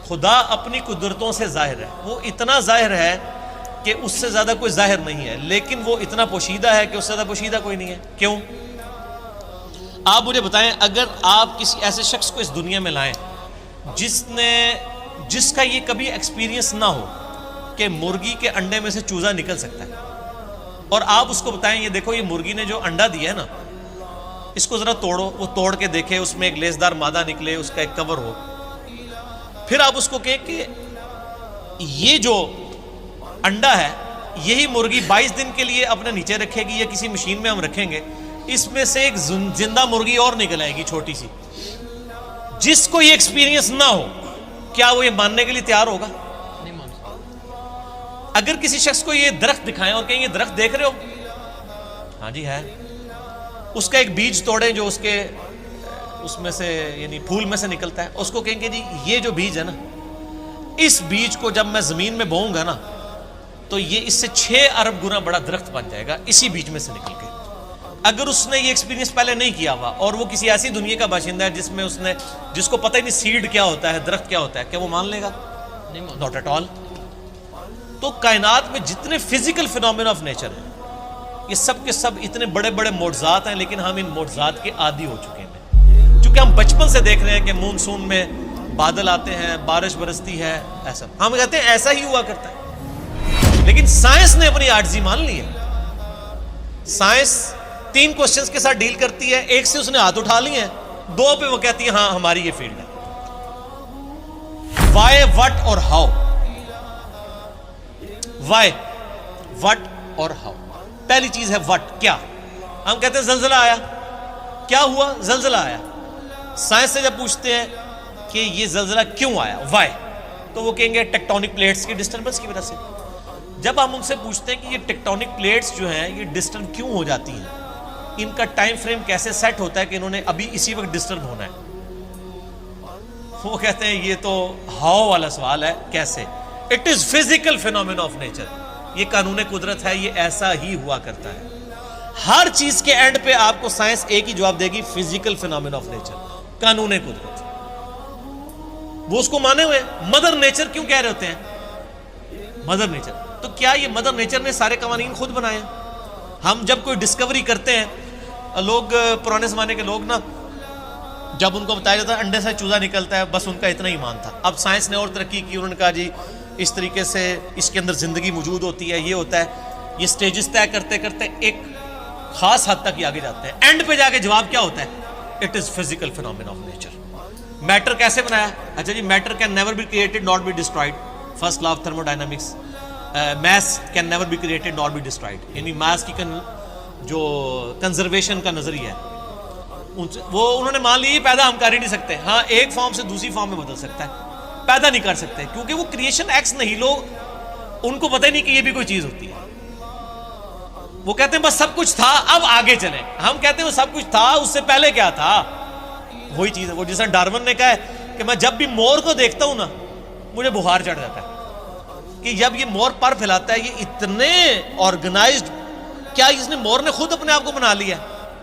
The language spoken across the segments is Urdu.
خدا اپنی قدرتوں سے ظاہر ہے، وہ اتنا ظاہر ہے کہ اس سے زیادہ کوئی ظاہر نہیں ہے، لیکن وہ اتنا پوشیدہ ہے کہ اس سے زیادہ پوشیدہ کوئی نہیں ہے۔ کیوں؟ آپ مجھے بتائیں، اگر آپ کسی ایسے شخص کو اس دنیا میں لائیں جس کا یہ کبھی ایکسپیرینس نہ ہو کہ مرغی کے انڈے میں سے چوزا نکل سکتا ہے، اور آپ اس کو بتائیں یہ دیکھو یہ مرغی نے جو انڈا دیا ہے نا، اس کو ذرا توڑو، وہ توڑ کے دیکھے، اس میں ایک لیسدار مادہ نکلے، اس کا ایک کور ہو، پھر آپ اس کو کہیں کہ یہ جو انڈا ہے یہی مرغی 22 دن کے لیے اپنے نیچے رکھے گی یا کسی مشین میں ہم رکھیں گے، اس میں سے ایک زندہ مرغی اور نکل آئے گی چھوٹی سی، جس کو یہ ایکسپیرینس نہ ہو کیا وہ یہ ماننے کے لیے تیار ہوگا؟ نہیں مان سکتا۔ اگر کسی شخص کو یہ درخت دکھائیں اور کہیں یہ درخت دیکھ رہے ہو، ہاں جی ہے، اس کا ایک بیج توڑیں جو اس میں سے یعنی پھول میں سے نکلتا ہے، اس کو کہیں گے جی یہ جو بیج ہے نا، اس بیج کو جب میں زمین میں بوؤں گا نا تو یہ اس سے 6 ارب گنا بڑا درخت بن جائے گا اسی بیج میں سے نکل کے۔ اگر اس نے یہ ایکسپیرینس پہلے نہیں کیا ہوا اور وہ کسی ایسی دنیا کا باشندہ ہے جس کو پتہ ہی نہیں سیڈ کیا ہوتا ہے، درخت کیا ہوتا ہے، کیا وہ مان لے گا؟ Not at all. تو کائنات میں جتنے فزیکل فینومینا آف نیچر ہیں یہ سب کے سب اتنے بڑے بڑے معجزات ہیں، لیکن ہم ان معجزات کے عادی ہو چکے ہیں، چونکہ ہم بچپن سے دیکھ رہے ہیں کہ مونسون میں بادل آتے ہیں، بارش برستی ہے، ایسا ہم کہتے ہیں ایسا ہی ہوا کرتا ہے، لیکن سائنس نے اپنی عاجزی مان لی ہے۔ سائنس 3 کوسچنز کے ساتھ ڈیل کرتی ہے، ایک سے اس نے ہاتھ اٹھا لیے ہیں، 2 پہ وہ کہتی ہے ہاں ہماری یہ فیلڈ ہے، وائی، وٹ اور ہاؤ۔ وائی، وٹ اور ہاؤ۔ پہلی چیز ہے وٹ، کیا؟ ہم کہتے ہیں زلزلہ آیا، کیا ہوا؟ زلزلہ آیا۔ سائنس سے جب پوچھتے ہیں کہ یہ زلزلہ کیوں آیا، وائی، تو وہ کہیں گے ٹیکٹونک پلیٹس کی ڈسٹربنس کی وجہ سے۔ جب ہم ان سے پوچھتے ہیں کہ یہ ٹیکٹونک پلیٹس جو ہیں یہ ڈسٹرب کیوں ہو جاتی ہیں، ان کا ٹائم فریم کیسے سیٹ ہوتا ہے کہ انہوں نے ابھی اسی وقت ڈسٹرب ہونا ہے، وہ کہتے ہیں یہ تو ہاؤ والا سوال ہے، کیسے؟ It is physical phenomena of nature, یہ قانون قدرت ہے، یہ ایسا ہی ہوا کرتا ہے۔ ہر چیز کے اینڈ پہ آپ کو سائنس ایک ہی جواب دے گی، فزیکل فینومینا آف نیچر، قانون قدرت۔ وہ اس کو مانے ہوئے مدر نیچر کیوں کہہ رہے ہوتے ہیں؟ مدر نیچر، تو کیا یہ مدر نیچر نے سارے قوانین خود بنائے ہیں؟ ہم جب کوئی ڈسکوری کرتے ہیں، لوگ پرانے زمانے کے لوگ نا، جب ان کو بتایا جاتا ہے انڈے سے چوزا نکلتا ہے، بس ان کا اتنا ہی ایمان تھا۔ اب سائنس نے اور ترقی کی، انہوں نے کہا جی اس طریقے سے اس کے اندر زندگی موجود ہوتی ہے، یہ ہوتا ہے، یہ سٹیجز طے کرتے کرتے ایک خاص حد تک یہ آگے جاتے ہیں، اینڈ پہ جا کے جواب کیا ہوتا ہے؟ It is physical phenomena of nature. Matter کیسے بنایا؟ اچھا جی، matter can never be created not be destroyed, first law of thermodynamics. Mass can never be created not be destroyed, یعنی میس کی جو کنزرویشن کا نظریہ ہے وہ انہوں نے مان لی یہ پیدا ہم کر ہی نہیں سکتے، ہاں ایک فارم سے دوسری فارم میں بدل سکتا ہے، پیدا نہیں کر سکتے، کیونکہ وہ کریشن ایکس نہیں، لوگ ان کو پتہ ہی نہیں کہ یہ بھی کوئی چیز ہوتی ہے، وہ کہتے ہیں بس سب کچھ تھا اب آگے چلیں، ہم کہتے ہیں وہ سب کچھ تھا اس سے پہلے کیا تھا، وہی چیز ہے۔ وہ جیسا ڈارون نے کہا ہے کہ میں جب بھی مور کو دیکھتا ہوں نا مجھے بخار چڑھ جاتا ہے، کہ جب یہ مور پر پھیلاتا ہے یہ اتنے آرگنائزڈ، کیا اس نے مور نے خود اپنے آپ کو بنا لیا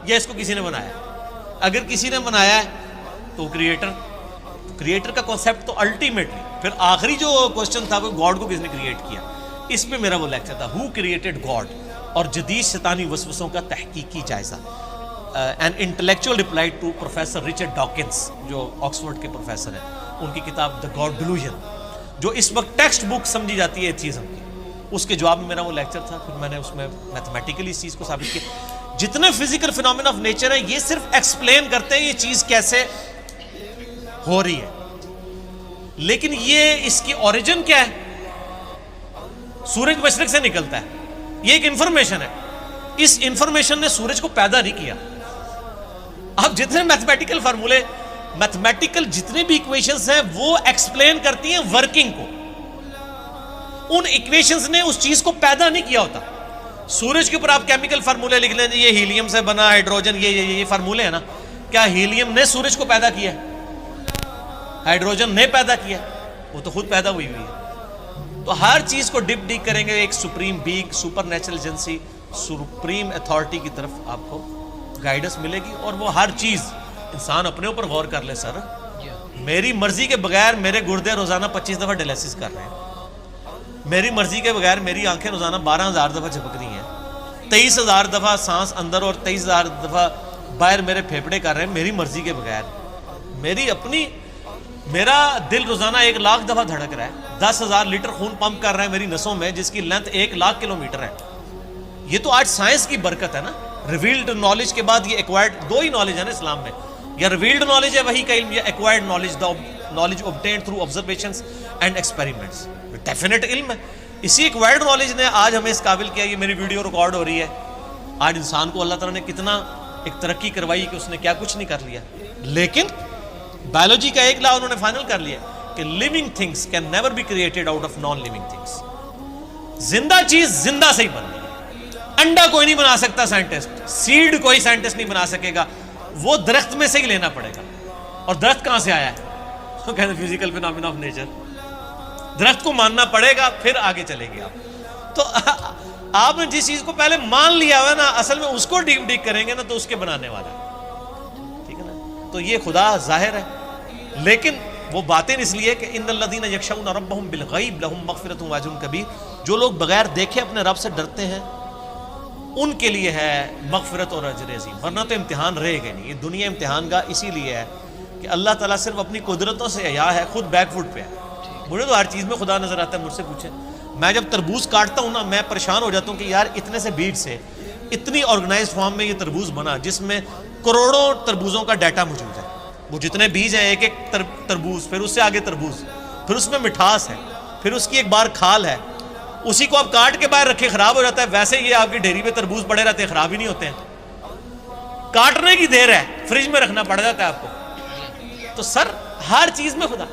یا اس کو کسی نے بنایا؟ اگر کسی نے بنایا ہے تو کریٹر کا کانسیپٹ تو الٹیمیٹلی، پھر آخری جو کوسچن تھا وہ گاڈ کو کس نے کریٹ کیا، اس پہ میرا وہ لیکچر تھا، ہو کریٹڈ گاڈ، اور جدید شیطانی وسوسوں کا تحقیقی جائزہ، an intellectual reply to professor Richard Dawkins جو آکسفورڈ کے پروفیسر ہیں، ان کی کتاب دا گاڈ ڈیلوژن جو اس وقت ٹیکسٹ بک سمجھی جاتی ہے ایتھیزم کی، اس کے جواب میں میرا وہ لیکچر تھا، پھر میں نے اس میں میتھمیٹیکلی اس چیز کو ثابت کیا۔ جتنے فزیکل فینومینا آف نیچر ہیں یہ صرف ایکسپلین کرتے ہیں یہ چیز کیسے ہو رہی ہے، لیکن یہ اس کی اوریجن کیا ہے؟ سورج مشرق سے نکلتا ہے، یہ ایک انفارمیشن ہے، اس انفارمیشن نے سورج کو پیدا نہیں کیا۔ اب جتنے میتھمیٹیکل فارمولے، میتھمیٹیکل جتنے بھی ایکویشنز ہیں وہ ایکسپلین کرتی ہیں ورکنگ کو، ان ایکویشنز نے اس چیز کو پیدا نہیں کیا ہوتا۔ سورج کے اوپر آپ کیمیکل فارمولے لکھ لیں، یہ ہیلیم سے بنا، ہائیڈروجن، یہ فارمولے ہیں نا، کیا ہیلیم نے سورج کو پیدا کیا ہے؟ ہائیڈروجن نے پیدا کیا، وہ تو خود پیدا ہوئی ہے۔ تو ہر چیز کو ڈپ ڈیک کریں گے ایک supreme being, super natural agency, supreme authority کی طرف آپ کو گائیڈنس ملے گی، اور وہ ہر چیز انسان اپنے اوپر غور کر لے سر، میری مرضی کے بغیر میرے گردے روزانہ 25 دفعہ ڈیلیسس کر رہے ہیں، میری مرضی کے بغیر میری آنکھیں روزانہ 12,000 دفعہ جھپک رہی ہیں، 23,000 دفعہ سانس اندر اور 23,000 دفعہ باہر میرے پھیپھڑے کر رہے ہیں میری مرضی کے بغیر. میرا دل روزانہ 1,00,000 دفعہ دھڑک رہا ہے، 10,000 لیٹر خون پمپ کر رہا ہے میری نسوں میں، جس کی لینتھ 1,00,000 کلومیٹر ہے. یہ تو آج سائنس کی برکت ہے نا. ریویلڈ نالج کے بعد یہ ایکوائرڈ، دو ہی نالج ہے نا اسلام میں، یا ریویلڈ نالج ہے وہی کا علم، یا acquired knowledge, knowledge obtained through observations and experiments. Definite علم ہے. اسی ایکوائرڈ نالج نے آج ہمیں اس قابل کیا. یہ میری ویڈیو ریکارڈ ہو رہی ہے. آج انسان کو اللہ تعالیٰ نے کتنا ایک ترقی کروائی کہ اس نے کیا کچھ نہیں کر لیا. لیکن بایولوجی کا ایک لا انہوں نے فائنل کر لیا کہ living things can never be created out of non living things. زندہ چیز زندہ سے ہی بنتی ہے. انڈا کوئی نہیں بنا سکتا سائنٹسٹ، سیڈ کوئی سائنٹسٹ نہیں بنا سکے گا، وہ درخت میں سے ہی لینا پڑے گا. اور درخت کہاں سے آیا ہے؟ وہ کہتے ہیں فزیکل فینومینا آف نیچر. درخت کو ماننا پڑے گا پھر آگے چلے گی آپ. تو آپ نے جس چیز کو پہلے مان لیا ہوا نا، اصل میں اس کو ڈیپ ڈیک کریں گے نا تو اس کے بنانے والا ہے. ٹھیک ہے نا. تو یہ خدا ظاہر ہے، لیکن وہ باطن اس لیے کہ ان الذین یخشون ربهم بالغیب لهم مغفرۃ واجر کبیر. جو لوگ بغیر دیکھے اپنے رب سے ڈرتے ہیں ان کے لیے ہے مغفرت اور اجر عظیم. ورنہ تو امتحان رہے گا نہیں. یہ دنیا امتحان کا اسی لیے ہے کہ اللہ تعالیٰ صرف اپنی قدرتوں سے عیا ہے، خود بیک فٹ پہ ہے. مجھے تو ہر چیز میں خدا نظر آتا ہے. مجھ سے پوچھیں، میں جب تربوز کاٹتا ہوں نا، میں پریشان ہو جاتا ہوں کہ یار اتنے سے بیج سے اتنی آرگنائز فارم میں یہ تربوز بنا جس میں کروڑوں تربوزوں کا ڈیٹا موجود ہے. وہ جتنے بیج ہیں، ایک ایک تربوز، پھر اس سے آگے تربوز، پھر اس میں مٹھاس ہے، پھر اس کی ایک بار کھال ہے. اسی کو آپ کاٹ کے باہر رکھے خراب ہو جاتا ہے. ویسے یہ آپ کی ڈھیری پہ تربوز پڑے رہتے ہیں، خراب ہی نہیں ہوتے ہیں. کاٹنے کی دیر ہے، فریج میں رکھنا پڑ جاتا ہے آپ کو. تو سر ہر چیز میں خدا